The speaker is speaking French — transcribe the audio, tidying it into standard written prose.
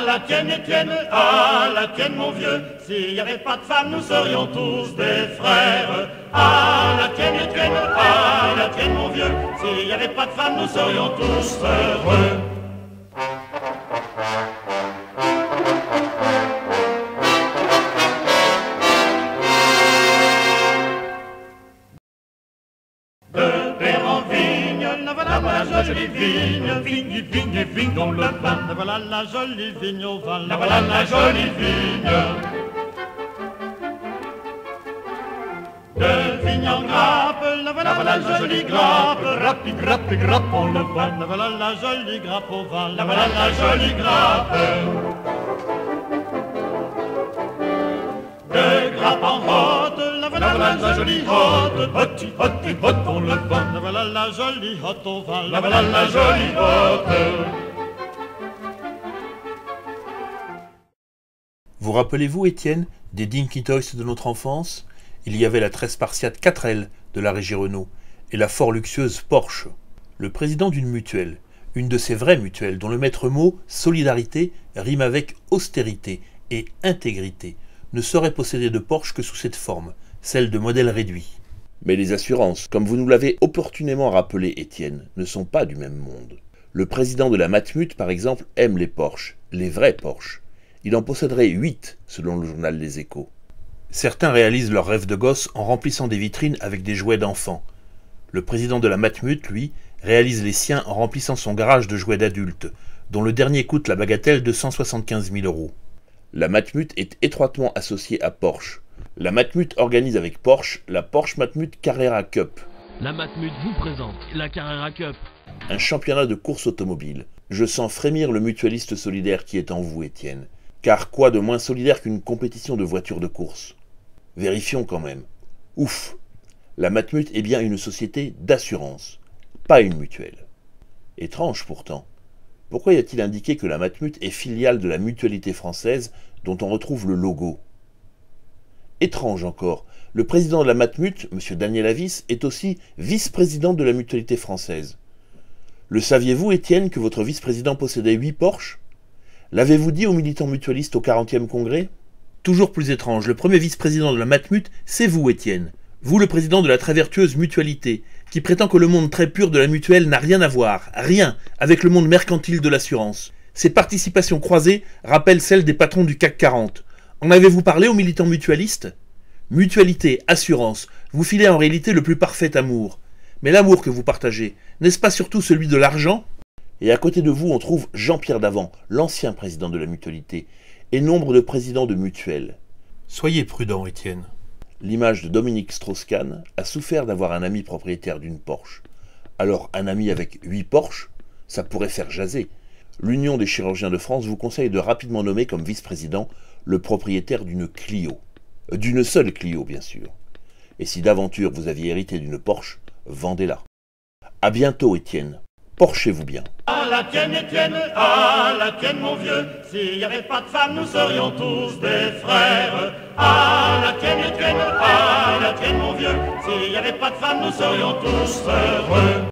la tienne Étienne, à la tienne mon vieux, s'il n'y avait pas de femmes, nous serions tous des frères. À la tienne Étienne, à la tienne mon vieux, s'il n'y avait pas de femmes, nous serions tous heureux. La jolie vigne, vigne, vigne, vigne dans le vin. La voilà la jolie vigne au vin. La voilà la jolie vigne. De vigne en grappe, la voilà la jolie grappe. Grappe, grappe, grappe on le vin. La voilà la jolie grappe au vin. La voilà la jolie grappe. De grappe en rote, la voilà la jolie hotte. Hotti, hotti, hotte on le vin. La voilà la jolie hotte au vin. La voilà la jolie hotte. Vous rappelez-vous, Étienne, des Dinky Toys de notre enfance? Il y avait la très spartiate 4L de la régie Renault et la fort luxueuse Porsche. Le président d'une mutuelle, une de ces vraies mutuelles dont le maître mot solidarité rime avec austérité et intégrité, ne saurait posséder de Porsche que sous cette forme, celle de modèle réduit. Mais les assurances, comme vous nous l'avez opportunément rappelé, Étienne, ne sont pas du même monde. Le président de la Matmut, par exemple, aime les Porsche, les vrais Porsche. Il en posséderait 8, selon le journal Les Échos. Certains réalisent leurs rêves de gosse en remplissant des vitrines avec des jouets d'enfants. Le président de la Matmut, lui, réalise les siens en remplissant son garage de jouets d'adultes, dont le dernier coûte la bagatelle de 175 000 €. La Matmut est étroitement associée à Porsche. La Matmut organise avec Porsche la Porsche Matmut Carrera Cup. La Matmut vous présente la Carrera Cup. Un championnat de course automobile. Je sens frémir le mutualiste solidaire qui est en vous, Étienne. Car quoi de moins solidaire qu'une compétition de voitures de course? Vérifions quand même. Ouf! La Matmut est bien une société d'assurance, pas une mutuelle. Étrange pourtant. Pourquoi y a-t-il indiqué que la Matmut est filiale de la Mutualité française dont on retrouve le logo? Étrange encore. Le président de la Matmut, M. Daniel Avis, est aussi vice-président de la Mutualité française. Le saviez-vous, Étienne, que votre vice-président possédait 8 Porsche? L'avez-vous dit aux militants mutualistes au 40e congrès? Toujours plus étrange, le premier vice-président de la Matmut, c'est vous, Étienne. Vous, le président de la très vertueuse Mutualité, qui prétend que le monde très pur de la mutuelle n'a rien à voir, rien, avec le monde mercantile de l'assurance. Ces participations croisées rappellent celles des patrons du CAC 40. En avez-vous parlé aux militants mutualistes? Mutualité, assurance, vous filez en réalité le plus parfait amour. Mais l'amour que vous partagez, n'est-ce pas surtout celui de l'argent? Et à côté de vous, on trouve Jean-Pierre Davant, l'ancien président de la Mutualité, et nombre de présidents de mutuelles. Soyez prudent, Étienne. L'image de Dominique Strauss-Kahn a souffert d'avoir un ami propriétaire d'une Porsche. Alors un ami avec 8 Porsche, ça pourrait faire jaser. L'Union des chirurgiens de France vous conseille de rapidement nommer comme vice-président le propriétaire d'une Clio. D'une seule Clio, bien sûr. Et si d'aventure vous aviez hérité d'une Porsche, vendez-la. À bientôt, Étienne. Porchez-vous bien. À la tienne Étienne, à la tienne mon vieux, s'il n'y avait pas de femmes, nous serions tous des frères. À la tienne Étienne, à la tienne mon vieux, s'il n'y avait pas de femmes, nous serions tous heureux.